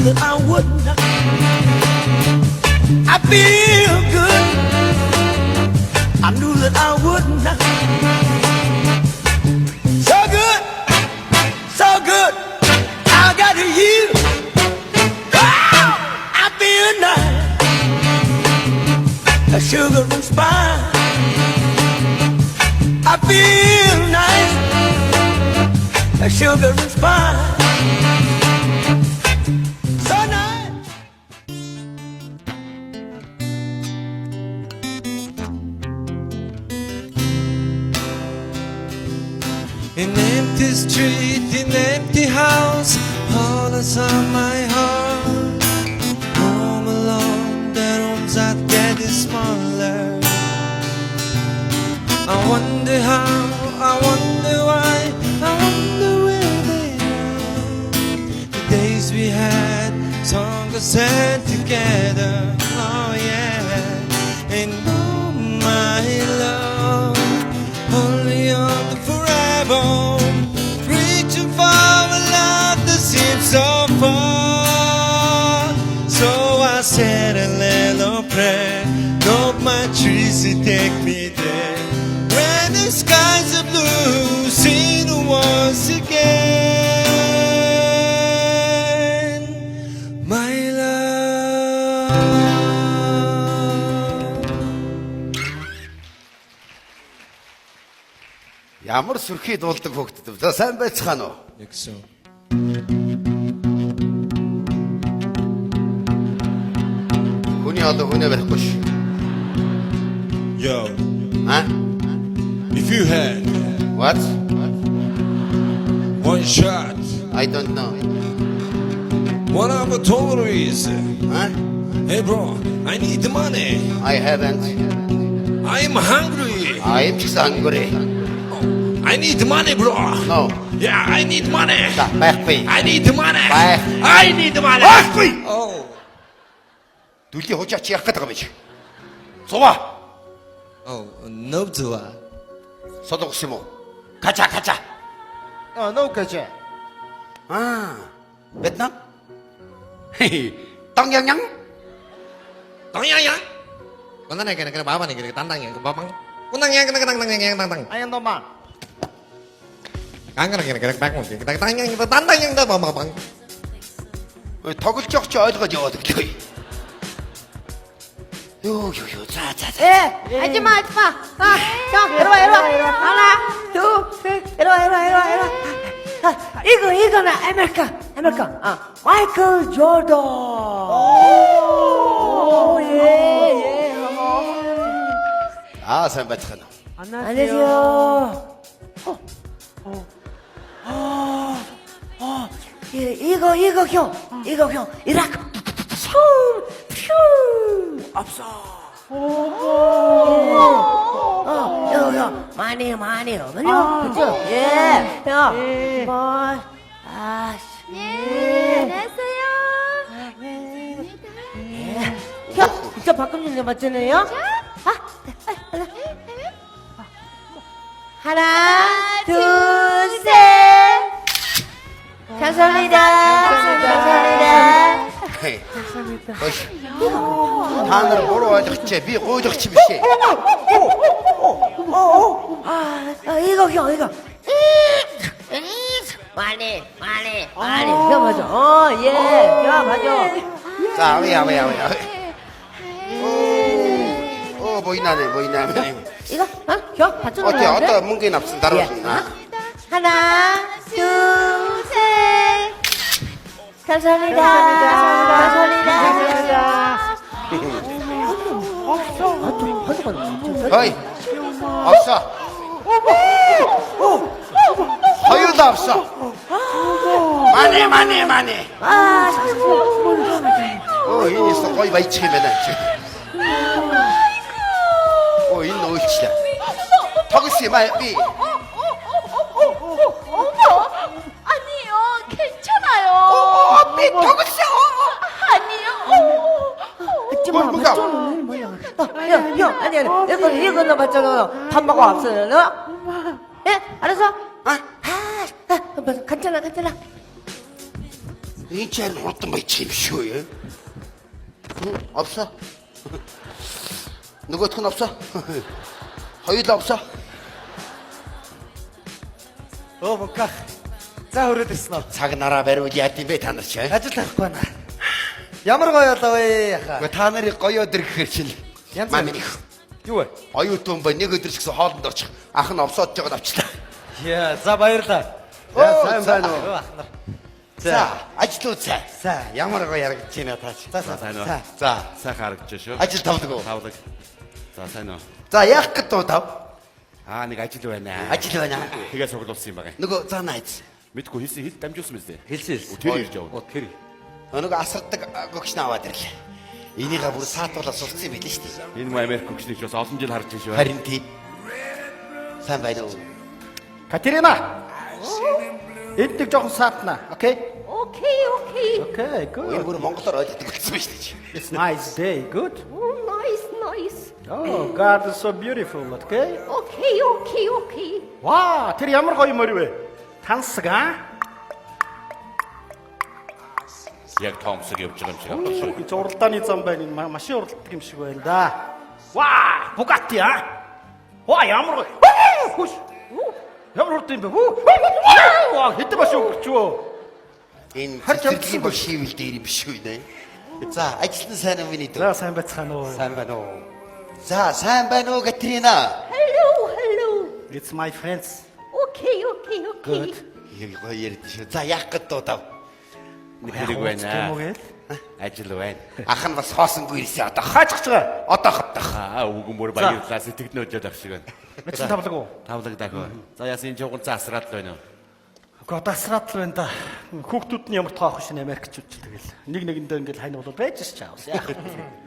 that I wouldn't. I feel good. I knew that I wouldn't. So good, so good. I got you. Oh, I feel nice. A sugar and spice. I feel nice. A sugar and spice. So nice. An empty street, an empty house, all that's on my heart. Home alone, the rooms are getting smaller. I wonder how, I wonder why, I wonder where they are. The days we had, songs are said together. Oh yeah, and oh my love, only on the forever, reaching for a love that seems so far. So I said a little prayer, hope my trees will take me there, where the skies are blue, seen once again, my love. Ямар сүрхий дуулдаг хөгтдөв. За сайн байцгаана уу? Ягсан. Хүний одоо хүнээ барихгүй ш. Yo, А? if you had What? one shot, I don't know. one opportunities. А? Hey bro, I need the money. I haven't. I'm hungry. I am just hungry. I need the money, bro. No. Yeah, I need money. За байхгүй. I need the money. Bye. I need the money. Байхгүй. Oh. Дүлий хужаач яах гэдэг юм биш. Сува. Oh, no to Содогс юм уу? Кача кача. No кача. А. Вьетнам. Тонgyang. Tangyangyang. Con này cái baba này cái tandang yang babang. Con tang yang tang. Ayan naman. Ang cái back một cái tang yang tandang yang da babang. тоглож явах чи ойлгоод яваад өглөө. Юу. За. 하지마. 형, 이리 와. 하나, 둘, 셋. 이리 와. 이거는 아메리카. 마이클 조던. 오, 예. Аа сайн байцгаана. 안녕하세요. 이거 형. 이라크. 퓨. 없어. 형. 많이 오면요. 그죠? 예. 형. 뭐. 네, 안녕하세요. 형, 진짜 박금준님 맞잖아요? 하나, 둘, 셋. 감사합니다. Та нар буруу ойлгочихжээ. Би гуйлах чи биш ээ. 이거. 많이. 형 맞아. 예. 형 맞아. За авъя. 보이나네. 이거? 형 받쳐놓은 어때? 건데? 어떤 문기는 없어. 따로. 하나, 둘, 셋. 감사합니다. 어이. 없어. 허유도 없어. 많이. 이 있어. 거의 많이 치면은. 이 놓치다. 터그시 말비. 어머, 아니요, 괜찮아요. 비 터그시. 아니요. 뭐가? 형, 아니, 이거 너 맞잖아. 밥 먹어 왔어요, 너? 예? 알았어? 괜찮아. Энэ ч харин хурдан байж юм шүү яа. Авсаа. Нөгөөх нь авсаа. Хоёул авсаа. Оо мөнхөх. За хүрээд ирсэн үү? Цаг нараа бариул яа гэм бэ та нар ч. Ажил авахгүй байна. Ямар гоё болоо вэ яха. Гэхдээ та нарыг гоё өдөр гэхэр чинь. Янз Маа бүр. минийх. Юу вэ? Оюутан ба нэг өдөр ч гэсэн хоолнд орчих. Ах нь овсоод жоод авчлаа. Яа, за баярлаа. Оо, сайн байна уу? Ахнаар. За, ажил үзье. За, Ямар гоё ярагдаж байна таач. за сайн уу? За, Сайхан харагдаж шүү. ажил тавдаг уу? Тавлаг. За сайн уу? За, яах гэдэг уу тав? Нэг ажил байна. Ажил байна. Тэгээ суглуулсан юм байна. Нөгөө за найз. Мэдгүй хэлсэн хэл дамжуулсан мэт. хэлсэн. Тэр ирж явна. Тэр. Нөгөө асардаг гогч нь аваад ирлээ. Энийгээ бүр саатуулаад сурцсан юм билээ шүү дээ. Энэ муу Америк гүгчнийг ч бас олон жил харж байна шүү. Харин тийм. Сайн байна уу? Катерина. Энд нэг жоохон саатна. Окей? Okay, okay. Окей, Энэ good. бүр монголоор ойлгодог болсон байж тээ. It's nice day. Good. Oh, nice, nice. Oh, God is so beautiful. Okay? Okay, okay, okay. Ваа, тэр ямар гоё морь вэ? Тансаг аа? Яг тоомсог явж байгаа юм шиг байна. Зуралдааны зам байна. Энэ машин уралдаг юм шиг байна да. Ваа, Bugatti аа? Ваа, ямар гоё. Хүш. Ямар урд юм бэ? Ваа, хэдэн машин өгчвөө? Энэ Харж цэцэрлэгийн амтсан бол шийвэл дээр юм биш үү нэ. За, ажилтан сайн уу миний дүү? За, сайн байцгаана уу? Сайн байна уу? За, сайн байна уу Катрина? Hello, hello. It's my friends. Okay, okay, okay. Good. Яг гоё ярьд шүү. За, яах гэдэг уу тав? Нэг хэрэг байна. Гэмүгээд. Ажил байна. Ах нь бас хоосонгүй ирсэн. Одоо Хаачж байгаа. одоо хатах. Үгэн бүр баярлалаа сэтгэнөөд явах шиг байна. Мэцэн тавлаг уу? Тавлаг даа. За яасан чуган цаасраад байна уу? Годасраад л байна да. Хүүхдүүд нь ямар тоох шин Америкчууд ч тэгэл. Нэг нэгэндээ ингээл хань бол байж ч чаавс. Яах вэ?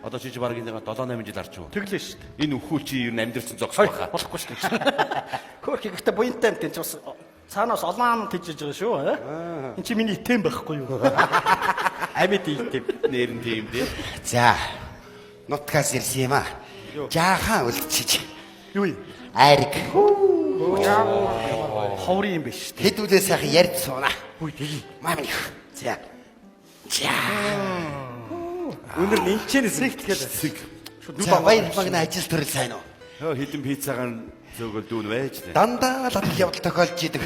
Одоо чи баг энэ 7-8 жил харч юу? Тэглээ шүү дээ. Энэ өхөө чи юу амьдэрсэн зогс Хой, баха. болохгүй шүү дээ. Хөөх ихтэй буянтай юм тийм ч бас цаанаас олоон тийжж байгаа шүү. Энд чи миний итэм байхгүй юу? Амьд итэм. Нэр нь тийм дээ. За. Нутгаас ирсэн юм аа. Жаахан үлдчихэж. Юу юм? Айрэг. Ховрын юм биш шүү дээ. Хэдүүлээ сайхан ярьж суунаа. Үгүй тийм. Маа минийх. За. За. Өнөр нэнчэнэ сэгтгэл. Сэг. За, баяр магна ажил төрөл сайн уу? Хитэн пиццагаар зөөгөл дүүн байж тээ. Дандаа л адил явдал тохиолж идэг.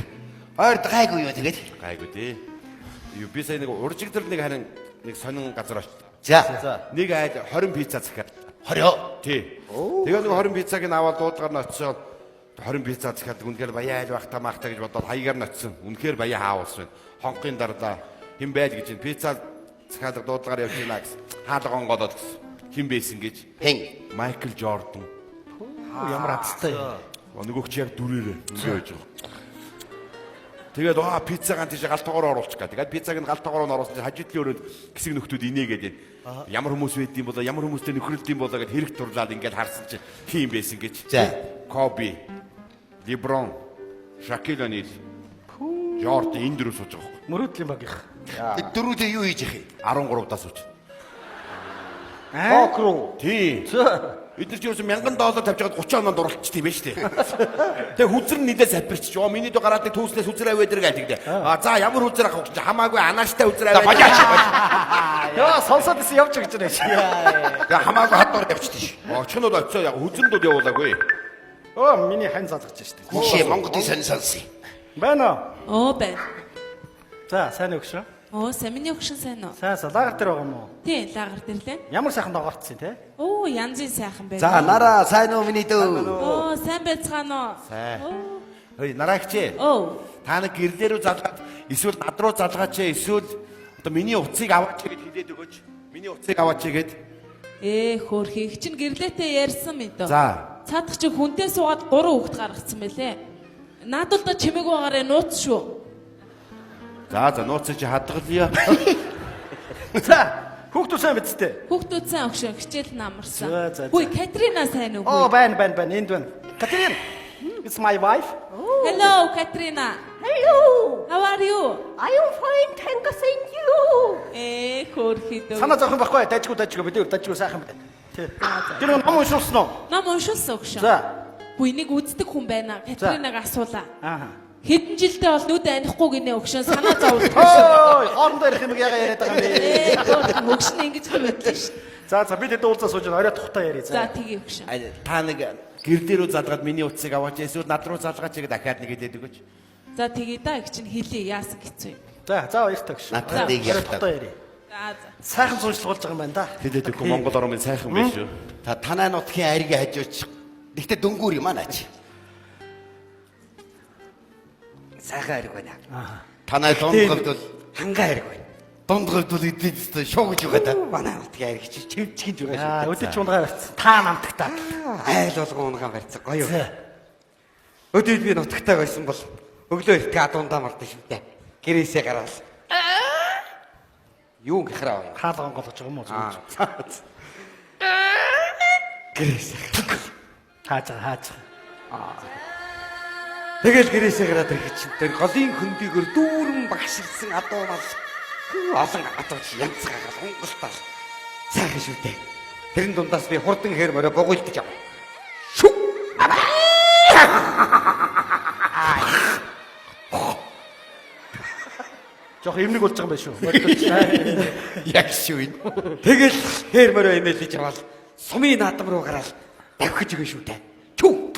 Ойрд гайгүй юу тэгээд? Гайгүй тий. Юу би сая нэг уржиг төр нэг харин нэг сонин газар очив. За. Нэг айл 20 пицца захиад. 20. Тий. Тэгээ нэг 20 пиццаг нь аваад дуудгаар нь очиод 20 пицца захиад үнэхээр баяа айл бахта махта гэж бодоод хаягаар нь очисон. Үнэхээр баяа хаавсан. Хонхын дардаа хэн байл гэж энэ пицца захиад дуудгаар явж байна гэсэн. Хаалга онгодод гэсэн. Хэн байсан гэж. Хэн? Майкл Жордан. Ямар азтай. Нөгөөч яг дүрээрээ ингээ байж байгаа. Тэгээд пиццагаан тийш галтгоор оруулчих га. Тэгээд пиццаг нь галтгоор нь оруулсан чинь хажуудлын өрөөнд хэсэг нөхдүүд инээгээд ямар хүмүүс байдсан болоо ямар хүмүүстэй нөхрөлдсөн болоо гэд хэрэг турлаад ингээд харсан чинь тийм байсан гэж. За. Коби, Леброн, Шакил Онил, Жордан энэ дөрөв сууж байгаа. Мөрөөдлийн багийнх. Тэд дөрүүдээ юу хийж их юм? 13 даа сууж. Окруу. Тийм. За. Эдгээр ч $1000 тавьж байгаад 30 ононд дурлцчих юм байна шүү дээ. Тэгээ хүзэр нийлээ сапирч. Оо миний дөө гараад түүснээс хүзэр аваад ирэх гэдэг. За ямар хүзэр авах гэж хамаагүй анааштай хүзэр аваад. Яа, сонсоод исэн явж гэж байна. Тэгээ хамаагүй хадуур явчихдээ ш. Очихнууд очиод яг хүзрэндүүд явуулаагүй. Оо, миний хань залгаж штэ. Хишээ Монголын сонсон. Байна уу? Оо байна. За, сайн өгшөө. Оо, самины өгшин сайн уу? Сайн лагер дээр байгаа юм уу? Тий, лагер дэрлээ. Ямар сайхан дагаарцсан те? Оо, янзын сайхан байна. За, нараа сайн уу миний дүү? Оо, сайн байцгаана уу? Сайн. Оо. Хөөе, нараагч. Оо. Та нэг гэрлэрүү залгаад эсвэл над руу залгаач эсвэл одоо миний утсыг аваач гэж хэлээд өгөөч. Миний утсыг аваач гэд. Хөөрхи их чинь гэрлээтэй ярьсан мэд. За. Цаадах чи хүнтэй суугаад 3 хүүхэд гаргацсан байлээ. Наадуулда чимээг байгаарэ нууц шүү. За, нууцыг чи хадгалъя. За, хүүхдүүд сайн бидтэй. Хүүхдүүд сайн өгшөө хичээл намарсан. За. Хүй, Катрина сайн уу? Оо, байна. Энд байна. Катерин. It's my wife. Hello, Katrina. Hello. How are you? I am fine, thanks and you. Хөөрхи дөө. Санаа зовхон байхгүй. Дажгүй бид дажгүй сайхан байна. Тий. Тэр ном уншуулсан уу? Ном уншуулсан өгшөө. За. Хүй нэг үздэг хүн байна. Катринаг асуулаа. Аа. Хэдэн жилдээ бол нүд анихгүй гинэ өгшөн санаа зовлтгүй. Ой, хоорондоо ярих юм яга яриад байгаа юм бэ? Өгшөн ингэж хэлвэдлээ шүү. За бид хэд уулзаа сууж орой тухтаа ярий. За тгий өгшөн. Та нэг гэрдээ рүү залгаад миний утсыг аваач эсвэл над руу залгаач яг дахиад нэг хэлээд өгөөч. За тгий да их чинь хэлээ яасан хэцүү юм. За баяртай гэж. Надад нэг Орой ярьтаа. тухтаа ярий. За. Сайхан сууншлуулж байгаа юм байна да. Хэлээд өгөх Монгол орны сайхан биш үү? Та танай нутгийн айрыг хажууч. Гэхдээ дөнгүүр юм аа наач. Сайхан айрыг байна. Танай дунд говьд бол ханга айрыг байна. Дунд говьд бол эдээд шуу гэж байгаа да. Манай нутгийн айрыг чи чивчгийж байгаа шүү. Өдөж унгаа барьсан. Та намтагтаа. Айл болгон унгаан барьцаг гоё. Өдөөд би нутагтай байсан бол өглөө эртгээ адуундаа мартаа шүү дээ. Гэрээсээ гараад. Юу гэхраа вэ? Хаалган голгож байгаа юм уу? Гэрээсээ. Хааж. Тэгэл гэрээсээ гараад ирэх чинь тэр голын хөндийгөр дүүрэн багшилсан адуу мал олон адууч янзгаагаар хонголтал сайхан шүү дээ. Тэрэн дундаас би хурдан хээр морой богуйлдаж аваа. Шү! Жох юмнэг болж байгаа юм байна шүү. Яг шүү энэ. Тэгэл хээр морой эмээлж аваад сумын наадам руу гараад давхиж өгөн шүү дээ. Чү!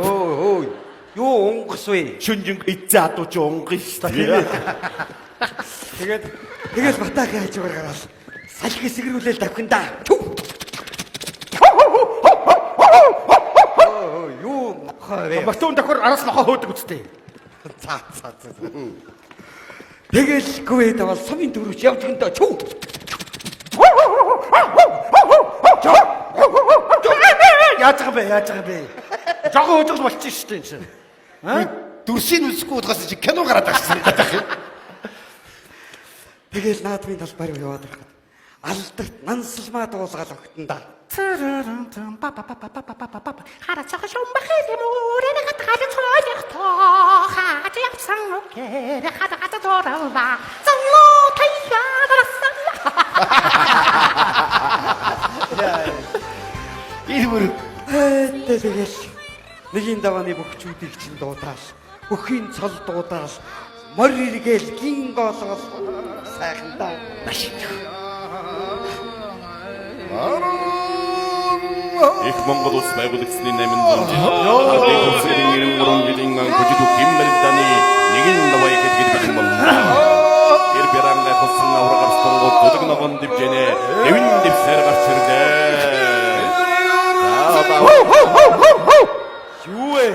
Ой. Юу онгос вэ? Шүнжин эцээ адууч онгон шүү дээ. Тэгээд батагийн хажуугаар гараад салхи сэгрүүлэл давхин да. Чү! Юу хаваа. Батуун давхар араас нохоо хөөдөг үстэй. За. Тэгэл говьд бол сумын дөрөвч явж гэнэ чү. Яаж байгаа бэ? Жогоо өжөг болчих шүү дээ энэ чинь. Дүрсийн үсгүй удаас чи кино гараад байгаа юм. Тэгэл наадмын талбар руу яваад байхад алдарт нансалмаа дуулгаал өгтөн да. Харацаа шумбахи мөрөнд хатгалж хоолих тоо хаач явсан окей хатгалж тоорва золоо тайядарсан Иймэр тэгэл нэгийн давааны бөхчүүдийг чинь дуудаал бүхийн цол дуудаал мор иргээл гин гоолгол сайхан да. Их Монгол улс байгуулагдсны 800 жил. Хадын улсын 93 жилийн гүжид хэммэлданы нэгэн давай гэдэг юм бол. Эр бэрang хосон аврагар сонгол бүдэг ногоон дивжэнэ. Дэвэн дэвсээр гарч ирлээ. Юу вэ?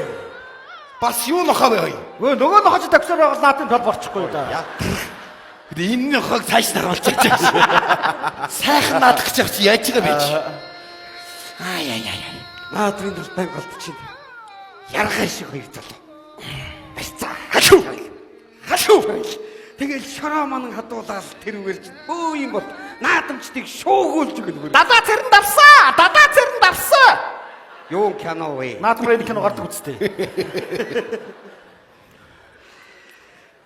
Бас юу нохоо вэ? Нөгөө нохож тавьсаар байгаа наадмын тал борчихгүй да. Гэтэ энэ нохог цааш даруулж байгаа. Сайхан наадах гэж яаж байгаа бэ чи? Ай. Наадмын талбай голдчихин. Яргай шиг хоёр залуу. Барьцаа. Хашуу. Тэгэл шороо манан хадуулаад тэр үгээр чи бөө юм бол наадамчдыг шуугуулж өгнө. Дадаа цэрэн давсан. Юу кино вэ? Наадмын кино гардаг үстэй.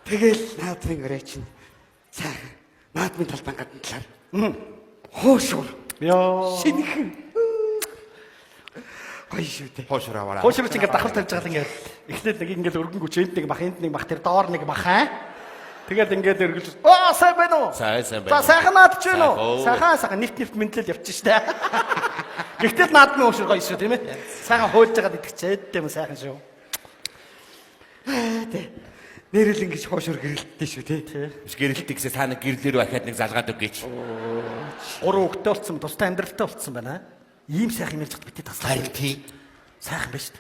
Тэгэл наадмын өрөө чинь сайхан наадмын талбай гадна талаар. Хоошур. Йоо. Шинхэн. Гоё шүү дээ. Хоошор аваарай. Хоошрч ингээд давхар тавьж байгаа ингээд эхлээд нэг ингээд өргөн гүч энд нэг мах энд нэг мах тэр доор нэг мах аа. Тэгээд ингээд эргэлж сайн байна уу? Сайн За байна. сайхан наадч байна уу? Сайхан нефт мэдлэл явчих штэ. Гэхдээ наадмын уушир гоё шүү тийм ээ. Сайхан хуйлж байгаад идэгчээд юм сайхан шүү. Нэрэл ингэж хоошор гэрэлттэй шүү тий. Биш гэрэлтээ гэсэн та нэг гэрлэрүү ахаад нэг залгаад өгөөч. 3 хүүхэдтэй болцсон, тустай амьдралтай болцсон байна. Ийм сайхан юм ярьж битээ таслаа. Харин тий. Сайхан байна шүү.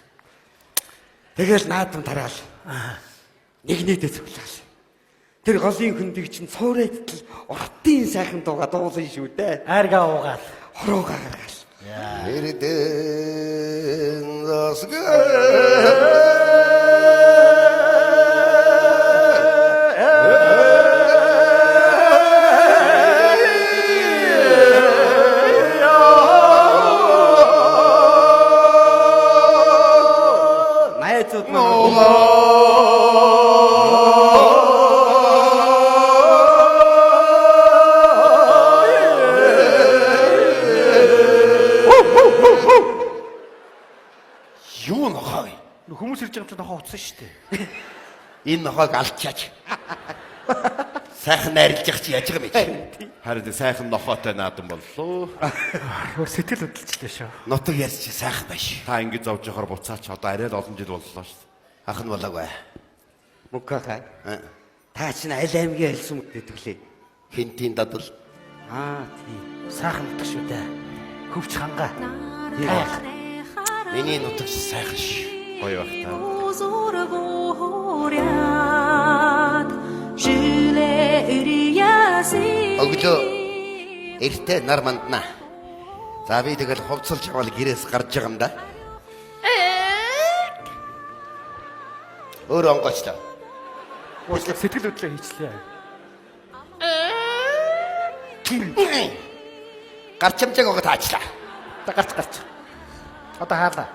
Тэгэл наадам тараал. Нэгнээдээ цуглаал. Тэр голын хөндийг чинь цуурайдтал уртын сайхан дууга дуулсан шүү дээ. Айргаа уугаал. Хороогаа гаргаал. Эрдэн засга. Найцууд Юу нохоо утсан шүү дээ. Энэ нохойг алдчаач. Сайхан найрлаж чи яаж байгаа юм бэ? Харин сайхан нохоотой наадан боллоо. Хөр сэтгэл хөдлөлттэй шүү. Нутаг ярьж сайхан байш. Та ингэж зовж явахаар буцаач одоо арай л олон жил боллоо шүү. Ах нь болоогүй. Мукаха. Та чинь аль аймгийн альс юм гэдэг лээ. Хинтийн дадал. Тийм. Сайхан нутаг шүү дээ. Хөвч хангаа. Миний нутаг сайхан ш. Гоё байх та. Өглөө эртээ нар мандна. За би тэгэл хувцалж авал гэрээс гарч байгаа юм да. Өөр онгочлоо. Уучлаа сэтгэл хөдлөлөө хийчлээ. Гарчамжааг өгöd хаачлаа. Гарч. Одоо хаалаа.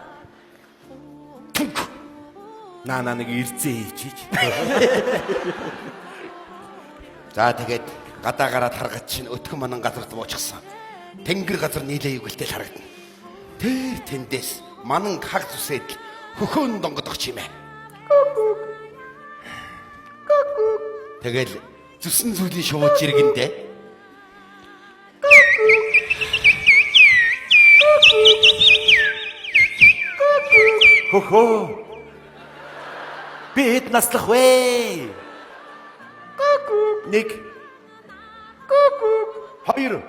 Наа нэг ирцээ хийчиж. За тэгээд гадаа гараад харгад чинь өтгөн манан газарт буучихсан. Тэнгэр газар нийлээ югэлтэл харагдана. Тэр тэндээс манан хаг зүсээд хөхөөн донгодох чимээ. Тэгэл зүсэн зүйлийн шууд жиргэндээ. Хөхөө. Бид наслах вэ. Нэг. Хоёр.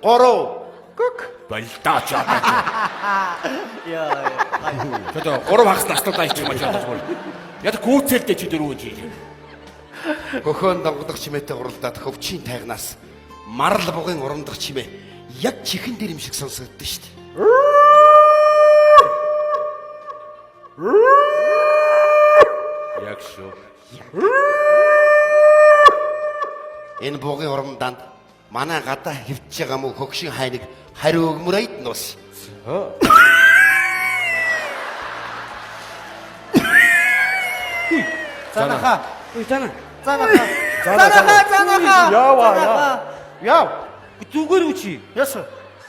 Гурав. Байлтаач аа. Тэгээд гурав хагас наслуудаа ичиж маж чадахгүй. Яг гүйцэлдэй чи дөрөв чи. Хөхөөн донгодох чимээтэй гуралдаад хөвчийн тайгнаас марл бугын урамдах чимээ яг чихэн дээр юм шиг сонсогддог шүү дээ. Яг шүү. Энэ бугын урамданд манай гадаа хөвж байгаа мө хөгшин хайныг хариу өгмөрөйд нус. Занаха. Тана. Яа. Зүгээр үчи. Яс.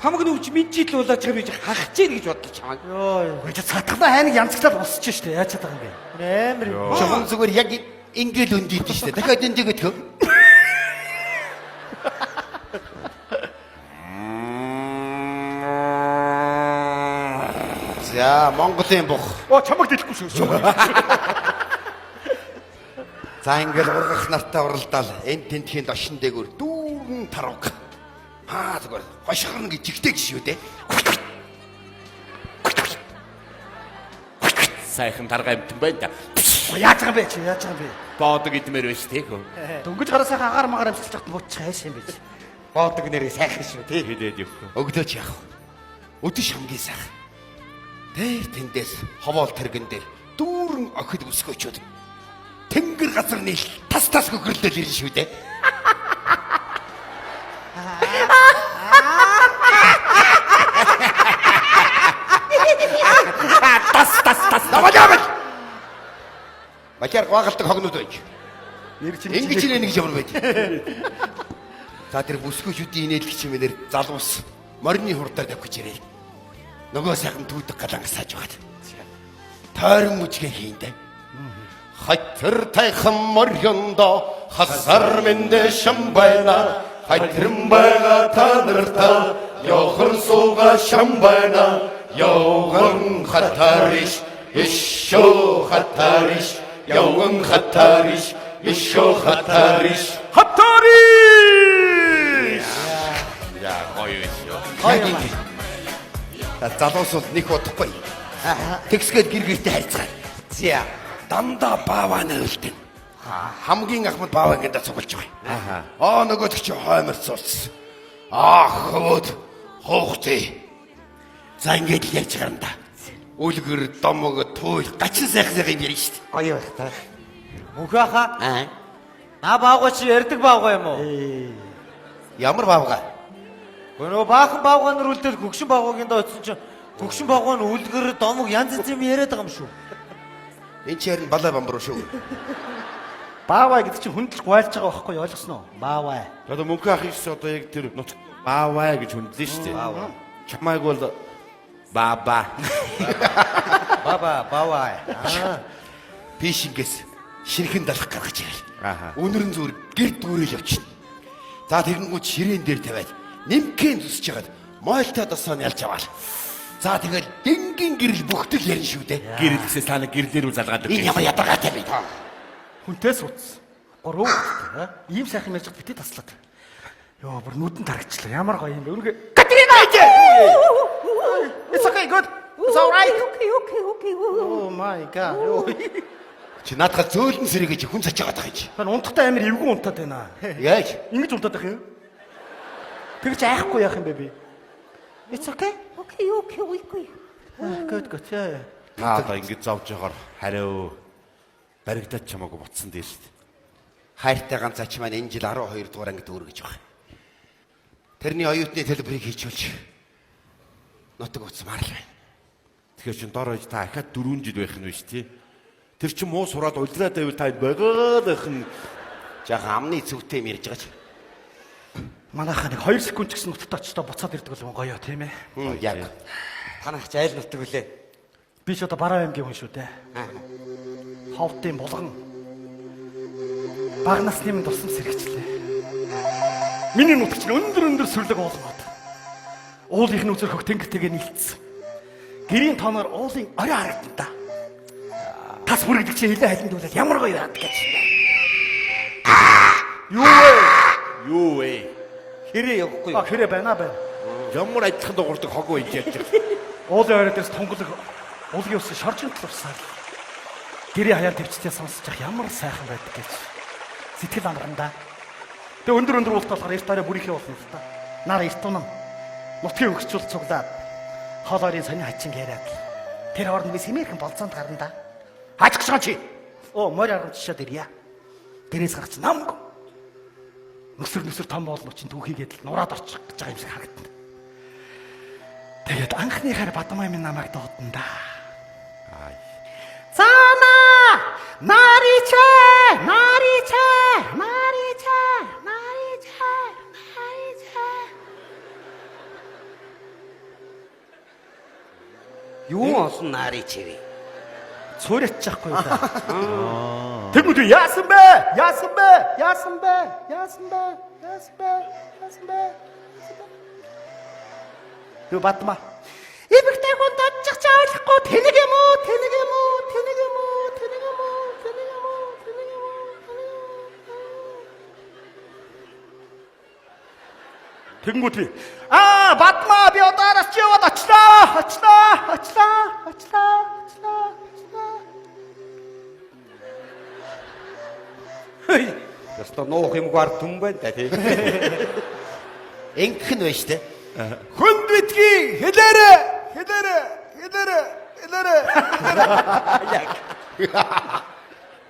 Хамаг нүвч мэдчийл болооч юм би хахаж ийн гэж бодлоо чамаа. Ой, цатгалаа хайныг янзглаад босч штэ. Яаж чадах юм бэ? Амар юм. Чухал зүгээр яг ингээл өндийд шүү дээ. Дахиад өндийг өтгөө. За, Монголын бух. Чамаг дэлэхгүй шүү. За ингээл ургах нартай уралдаал энэ тентхийн дошин дээгүүр дүүрэн тарууг. Зүгээр хошгорно гэж жигтэй шүү дээ. Сайхан тарга амтан байна да. Яаж байгаа бэ чи? Боодог идмээр байж тийг хөө. Дөнгөж хараасаа агаар магаар амсгалж явах буучих хайш юм бэ. Боодог нэрээ сайхан шүү тий. Хилээд явах. Өглөөч яах вэ? Өдөш хамгийн сайхан. Тэр тэндээс ховоол тэргэн дээр дүүрэн охид өсгөөчөөд тэнгэр газар нийл тас гөхрөлдөл ирнэ шүү дээ. Тас. Намайг. Бачаар гоогалдаг хогнууд байж. Ингэж нэг ямар байд. За тэр бүсгүйчүүдийн инээлгч юм нэр залуус морины хурдаар давхиж ирээ. Нөгөө сайхан түүдэг галангас сааж байгаад. Тойрон мүжгээ хийндэ. Хатэр тайхан морьондо хасар мэндэ шам байна. Хатэрэн байгаа та нартай явхан сууга шам байна. Явган хатариш ишо хатариш явган хатариш ишо хатариш хатариш. Яа, гоё шүү. Залуус бол нэг удахгүй. Тэгсгээд гэр гэртээ харьцгаа. Зя дандаа бааваа нөлтөн. Хамгийн ахмад бааваа ингээд цуглаж байгаа. Нөгөө чи хоймор цуулсан. Хөөд хоохтой. За ингээд л ярьж гарна да. Үлгэр домог туйл гачин сайхан юм ярина шүү дээ. Гоё байх та. Мөхөха. На баавга чи ярддаг баавга юм уу? Ямар баавга? Нөгөө баахан баавга нар үлдэл хөгшин баавгагийн дооцсон чинь хөгшин баавга нь үлгэр домог янз янз юм яриад байгаа юм шүү. Энд чи харин балай бамбар шүү. Баавай гэдэг чинь хүндлэх гуайлж байгаа байхгүй ойлгосноо? Баавай. Одоо мөнхөө ах иш одоо яг тэр нут баавай гэж хүндлээ шүү дээ. Чамайг бол баба. Бава. Бишингээс ширхэн далах гаргаж ирэл. Өнөр нь зүгээр гэр дүүрэл явчихна. За тэгэнгүүт ширээн дээр тавиад нимкэн зүсэж хагаад мойлтой досоо нь ялж аваал. За тэгэл дэнгийн гэрэл бүхтэл ярина шүү дээ. Гэрэл гэсээс та нэг гэрлэр үл залгаад байна. Энэ ямар ядаргаатай бэ таа. Хүнтэй суудсан. Гурав хүүхэдтэй. Ийм сайхан ярьж битээ таслаад. Йоо, бүр нүдэн тарагчлаа. Ямар гоё юм бэ? Үнэхээр Катерина! It's okay, good. It's all right. Okay. Oh my god. Йоо. Чи наадхаа зөөлөн сэрэг гэж хүн цачаад байгаа юм чи. Хан унтахтай амир эвгүй унтаад байна. Яаж? Ингэж унтаад байх юм? Тэгж айхгүй яах юм бэ би? It's okay. Okay. Good. Yeah. Наадаа ингэж зовж байгаагаар хариу баригдаад чамаагүй буцсан дээр шүү дээ. Хайртай ганц ач маань энэ жил 12 дугаар ангид өөргөж байгаа. Тэрний оюутны төлбөрийг хийчихүүлж нутаг уцмаар л байна. Тэгэхээр чин дор хойж та ахаад 4 жил байх нь биш тий. Тэр чин муу сураад улираад байвал та байгаад байх нь Жаахан амны зүвтэй юм ярьж байгаа ч. Манайхаа нэг 2 секунд ч гэсэн нутагтаа очтоо буцаад ирдэг бол гоё тийм ээ. Яг. Танах ч айл нутаг үлээ. Би ч одоо Бараа аймгийн хүн шүү дээ. Ховдын булган. Бага насны минь тусам сэрэгчлээ. Миний нутагч нь өндөр сүрлэг уулмаад. Уулынх нь үзэр хөх тэнгэртэйгээ нийлцсэн. Гэрийн тооноор уулын орой харагдана та. Тас бүрэгдэг чи хилээ хайландуулаад ямар гоё яад гэж. юу вэ? Хэрэг явахгүй. Хэрэг байна. Ямар адилхан дуурдаг хог вэ гэж ярьж байгаа. Уулын орой дээрс тонголог уулын ус шоржин талуурсаар. Гэрийн хаяар төвчтэй сонсож явах ямар сайхан байдаг гэж. Сэтгэл амарна да. Тэгээ өндөр уулт болохоор эрт арай бүрийнхээ болно л да. Нар эрт унам. Нутгийн өнгөцөл цуглаад хоол орын сони хачин яриад. Тэр хооронд би сэмээрхэн болцоонд гарна да. Хаачихсан чи. Морь арамчшаад ирья. Гэрээс гарч намгүй. Нүсэр том болно чинь түүхийгээд л нураад орчих гэж байгаа юм шиг харагдана. Тэгээд анхныхаар Бадамай минь намайг доодно да. Цаана! Нарича! Юу осон нарич вэ? Цуурьчихгүй да. Тэгмүүд яасан бэ? Юу Бадамай? Эвэгтэй хүн додчих чаалахгүй тэнэг юм уу? Тэнгүүд би Бадамай би одооос чи яваад очлаа. Яста нуух юм гар түн байна та тийм. Ингэх нь байна штэ. Хүнд битгий хэлээрэ.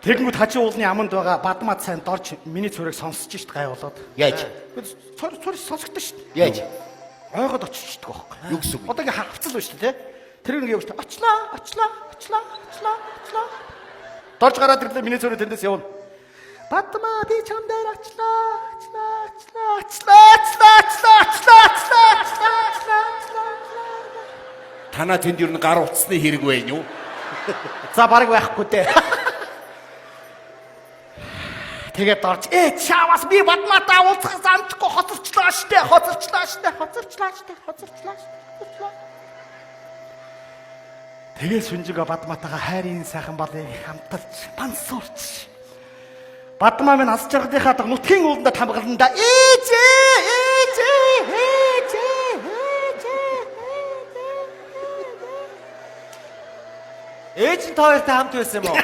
Тэгэнгүүт хажуу уулны аманд байгаа Бадамад сайн дорж миний цурыг сонсож шít гай болоод. Яаж? Цур сонсогдсон шít. Яаж? Ойгод оччихдаг байхгүй. Юу гэсэн үг? Одоо ингээ хавцал байна шүү дээ. Тэр нэг явж та очлаа. Дорж гараад ирлээ миний цурыг тэндээс явна. Бадамаа би чам дээр очлаа. Танаа тэнд юу н гар утасны хэрэг вэ юу? За бараг байхгүй дээ. Тэгээд дорж чаавас би Бадамаатай уулзах замчгүй хоцорчлаа штэ. Тэгээд Сүнжига Бадамаатайгаа хайрын сайхан балыг хамтарч бансуурч. Бадамаа минь асч жаргалынхаа даг нутгийн ууландаа тамгална да. Ээж нь таартай хамт байсан юм уу?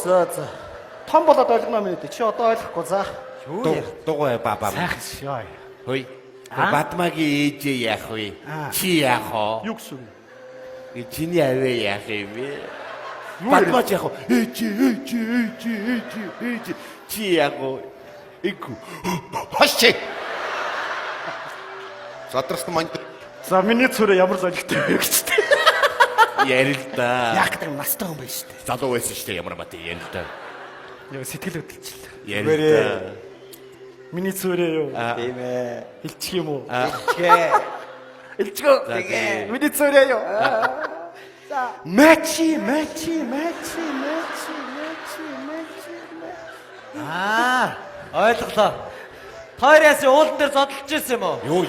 За. Том болоод ойлгоно минь чи одоо ойлгохгүй за. Дугуй баба. Сайхан шой. Хөөе. Бадамагийн ээж яах вэ? Чи яах вэ? Юу гэсэн? Чиний авээ яах юм бэ? Бадамаа яах вэ? Ээж. Чи яах вэ? Ику. Хашчи. Задрсан манд. За миний цүрэ ямар золигтой вэ гэж тээ. Ярил да. Яг гэдэг настай хүн байж тээ. Залуу байсан шүү дээ ямар мат ярил да. Яа сэтгэл хөдлөлт. Ярил да. Миний цүрэ юу? Тийм ээ. Хилчих юм уу? Хилчгээ. Элчгөө. Миний цорьё. Мэчи. Ойлголоо. Хоёр ясын уулан дээр зодолж ирсэн юм уу? Юу?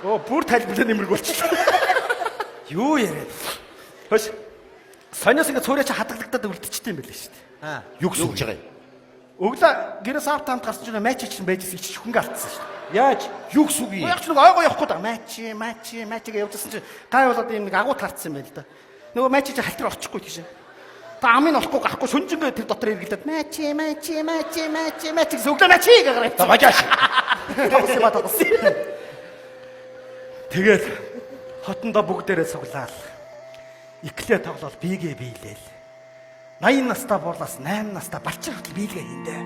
Оо, бүр тайлбарлаа нэмэрг болчихлоо. Юу яриад? Хош. Сониос ингэ цорьё чи хадгалагдаад үлдчихтэй юм байлээ шүү дээ. Юу гэж байгаа юм? Өглөө гэрээс авт хамт гарч ирсэн матч чинь байжсэн чи хөнгө алдсан шүү дээ. Яаж? Юу гэсэн үг юм? Яг ч нэг ойгоо явахгүй да. Матчгээ явуулсан чи гай болоод ийм нэг агуу таарсан юм байл да. Нөгөө матч чи халтар орчихгүй тийш. Та амын олохгүй гарахгүй сүнжингээ тэр дотор эргэлдээд матч гэсэн өглөө матч гэгараа. За бажааш. Тогс. Тэгээд хотондоо бүгдээрээ цуглаал. Иклээ тоглол биегээ биелээл. 80 настай буурлаас 8 настай балчир хүртэл биелгээ хийндэ.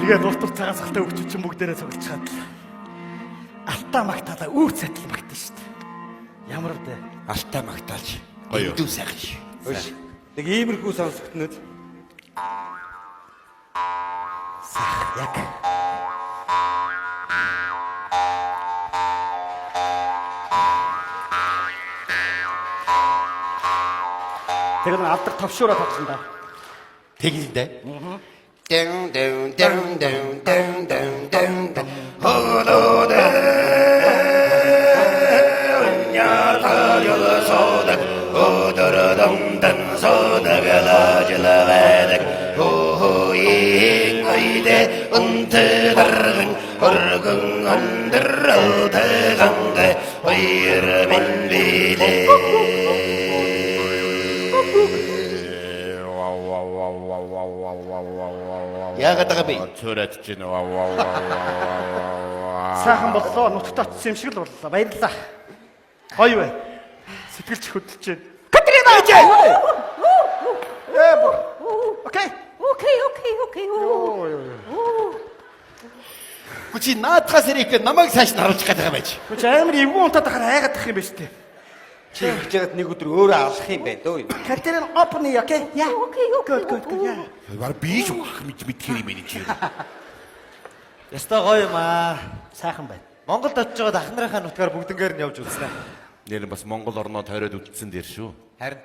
Тэгээд урт цагаас хальтаа өгч чинь бүгдээрээ цуглаж хаад. Алтаа магтаалаа үүр цайтал магтана шүү дээ. Ямар вэ? Алтаа магтаалж. Гоё. Дүү сайхан шүү. Хөөш. Нэг иймэрхүү сонсогднод. Яг. Тэгээд алдар товшоороо тоглосон да. Тэгэлдэ. Down, down, down, down, down, down, down, down. Яагаад байгаа бэ? Цораад чинь вау. Сайхан боллоо. Нутагт очсон юм шиг л боллоо. Баярлалаа. Гоё бай. Сэтгэлч хөдлөж байна. Катрина! Окей. Гүчи наадхаас ирэх намайг цааш нь харуулж байгаа байж. Гүч амар эвгүй унтаад ахаар айгаад ах юм байна шүү дээ. Чи хийж яагаад нэг өдөр өөрөө алах юм бэ дөө. Катрина open here, okay? Yeah. Good. Yeah. Баг бийж мэдхэр юм энэ чи. Ястай гоё юм аа. Сайхан байна. Монголд очиж байгаа ахнарынхаа нутгаар бүгднгээр нь явж үзнэ. Нэр нь бас Монгол орноо тойроод үлдсэн дээр шүү. Харин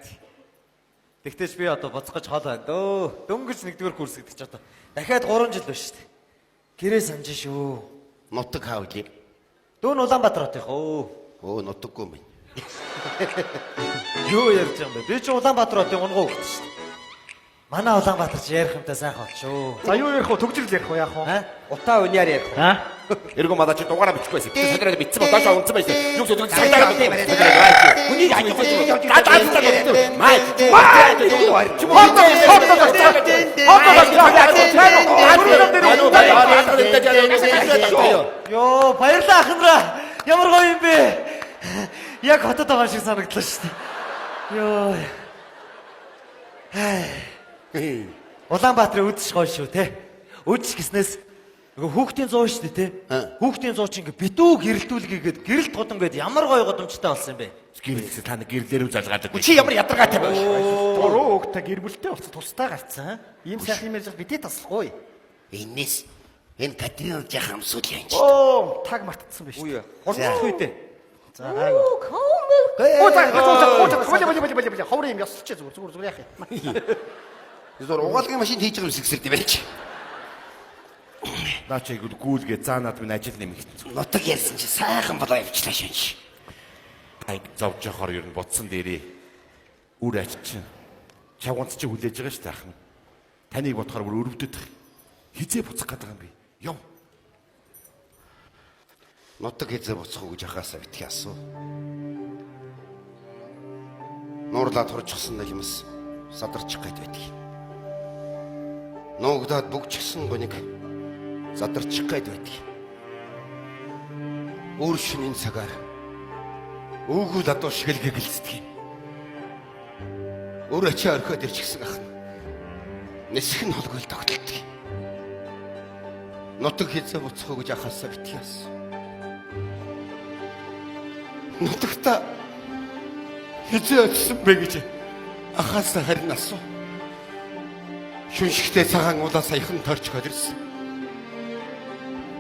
тэгтээч би одоо боцгож хол байна дөө. Дөнгөж нэгдүгээр курс гэдэг чи одоо дахиад 3 жил байна шүү дээ. Гэрээ санаж шүү. Нутаг хаавлий. Дүүн Улаанбаатар хотынх оо. Оо нутаггүй юм. Юу ярьж байгаа юм бэ? Би ч Улаанбаатар хотын унгуу хөлт шүү дээ. Манай Улаанбаатар ч ярих юмтай сайхан хот шүү. За юу ярих вэ? Төгжрөл ярих вэ яах вэ? Утаа униар ярих. Эргүү мадаа чи дугаараа бичихгүйсэн. Би сандраад битсэн бол доошоо унтсан байсан. Юу ч зөв сайтаа битсэн. Үнийг ажиж Йоо, баярлалаа ахнараа. Ямар гоё юм бэ? Яг хотод байгаа шиг санагдлаа шүү дээ. Йоо. Улаанбаатарын үдшиг гоё шүү те. Үдшиг гэснээс нөгөө хүүхдийн зуу шүү дээ те. Хүүхдийн зуу чинь ингээ битүү гэрэлтүүлгээгээд гэрэлт годон гээд ямар гоё годомжтой болсон юм бэ? гэрэлс та нэг гэрлэрүү залгаадаг. Чи ямар ядаргаатай байв. Буруу өгтө гэр бүлтэй болсон тустай гарцсан. Ийм сайхан юм яаж битээ таслахгүй. Энэс энэ Катрина жах амсуул юм чи. Оо, таг мартсан биш. Үе. Хурцлах үедээ. За гайгүй. Оо, за, ховрын юм ясалч зүгээр яах юм. Зүгээр угаалгын машин хийж байгаа юм сэгсэрдэй байж. Наа чи гүйлгээ заанаад минь ажил нэмэгдсэн. Нутаг ярьсан чи сайхан болоо явчлаа шинж. Ай зовж явахаар ер нь бодсон дээрээ үр ач чинь чавганц чи хүлээж байгаа шүү дээ ахын. Таныг бодохоор бүр өрөвдөд хизээ буцах гэдэг юм би. Яв. Нутаг хизээ буцах уу гэж ахаасаа битгий асуу. Нуурлаад хуржчихсан нэг юмс садарчих гээд байдаг. Нуугдаад бүгжчихсэн гоник задарчих гээд байдаг. Өөр шинийн цагаар өвгөл адуу шиг л гэгэлцдэг юм. Өөр ачаа орхиод ирчихсэн ах. Нисэх нь холгүй л тогтолдог. Нутаг хизээ буцах уу гэж ахаасаа битгий асуу. нутагта хизээ очсон бэ гэж ахаасаа харин асуу. Шүншигтэй цагаан улаа саяхан торч холирсон.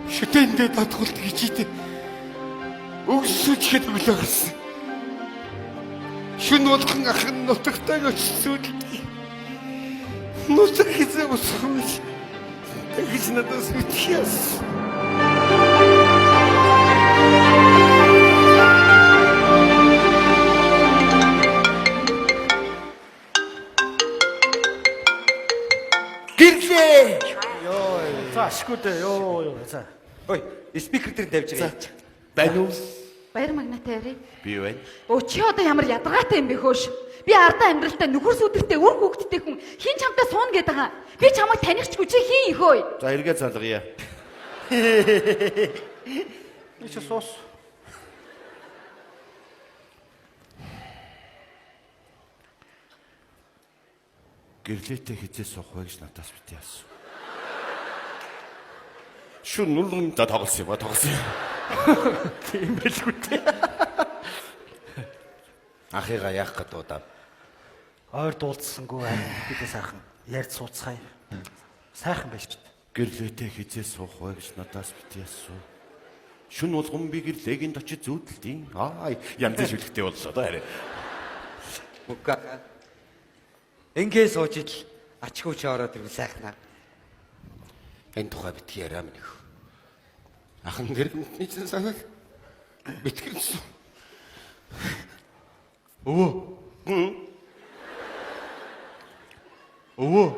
Шүтэндээ татгуулт гэж өгсөж хэд өглөө гарсан. Шүн болгон ахын нутагтайг очсон. Нутаг хизээ усгүй. Тэгж надаас үтхиас. Гэрлээ. За ашгүй дээ. Йоо. За. Ой, спикер дээр тавьж байгаа. Байна уу? Баяр магнатай ярий. Би байна. Өө чи одоо ямар ядаргаатай юм бэ хөөш? Би ардаа амьдралтай нөхөр сүдэртэй үр хүүхдтэй хүн хин чамтай сууна гээд байгаа. Би чамайг танихчгүй чи хин ихөө. За эргээ залгая. Эч соос. Гэрлээтэй хизээ суух вэ гэж надаас бити асуу. Шүн нүргэн та тоглосон юм ба тоглосон. Тийм байлгүй дээ. Ахыгаа яах гээд удаа. Ойр дуулцсангүй бидээ сайхан ярьж сууцгаая. Сайхан байж чад. Гэрлээтэй хизээ суух вэ гэж надаас бити асуу. Шүн болгон би гэрлээгийн очиж зүүдэлтийн. Янз шүлэгтэй боллоо доо харин. Үгүй. Ингээ сууж ил ачгүй ч ороод ирвэл сайхнаа. Энэ тухай битгий яриа минь. Ахын гэрнийч санаа битгэрсэн. Өвөө. Өвөө.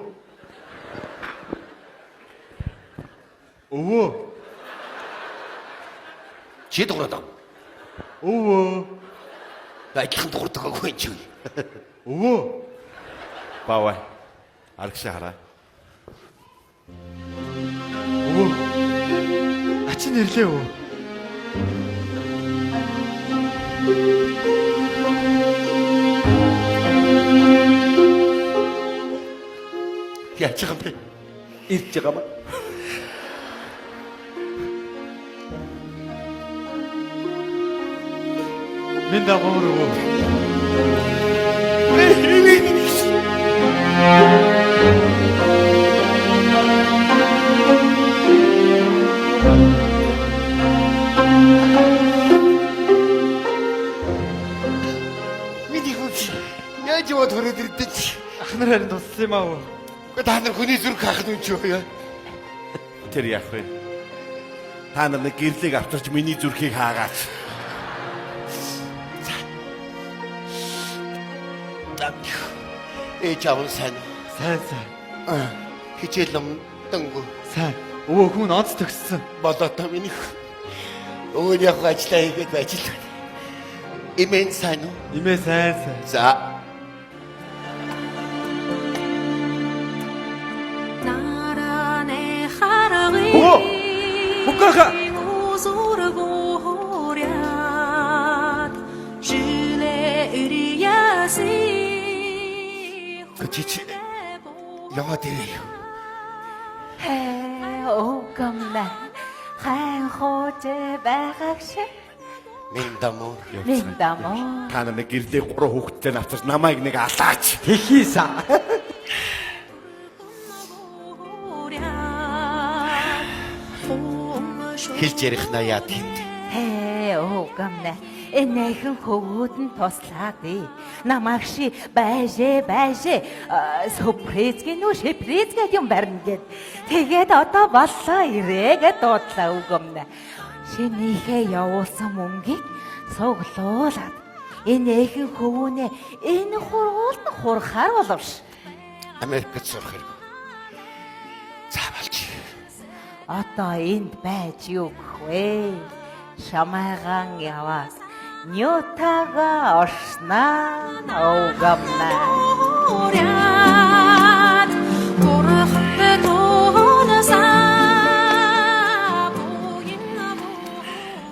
Өвөө. Чи дуурайдаг. Өвөө. Байдлын дуурайдаг агүй чи. Өвөө. Баваа. Аргашаа хараа. Өвөө. Ачин нэрлээ өө. Яаж байгаа бэ? Ирж байгаа ба. Минь дамуур өө. Миний хүч яаж яваад хүрээд ирдэж. Ах нар харин туссан юм аа өө. Гэхдээ та нар хүний зүрх хаах нь ч юу яа. Тэр яах вэ? Та нар нэг гэрлийг авчирч миний зүрхийг хаагаач. Ээж аав сайн. Сайн. Хичээл номдонгүй. Сайн. Өвөө хүн онц төгссөн. Болоотой миний. Өвөө яг ажиллаа хийгээд байж л. Имэн сайн уу? Имээ сайн. За. Хукаха. Чичи. Яваад ирээ. Огомна. Хайн хооч байгааг шиг. Миндамоо. Миндамоо. Та нар нэг гэрлээ 3 хүүхэдтэй навчирч намайг нэг алаач. Тэхийсэн. Хэлж ярих на яа тийм. Огомна. Энэхэн хөвгүүд нь туслаагүй. Намайг ши байжээ. Сюрприз гинүү шиприз гэдэг юм барина гэд. Тэгээд одоо боллоо ирээгээд дуудлаа үгомнэ. Шинийхээ явуулсан мөнгийг цуглуулад энэхэн хөвгүнээ энэ хургуулд нь хурахаар боловш. Америкт сурах хэрэг. Заавалч. Одоо энд байж юу гэх вэ? Шамайгаан яваас Нютага орснаа огамна.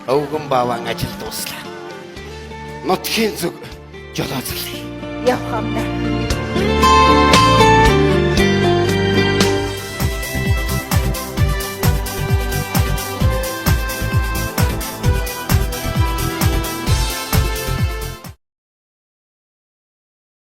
Огом баван ажил дуслаа. Нутгийн зүг жолооцлоо. Явхамна.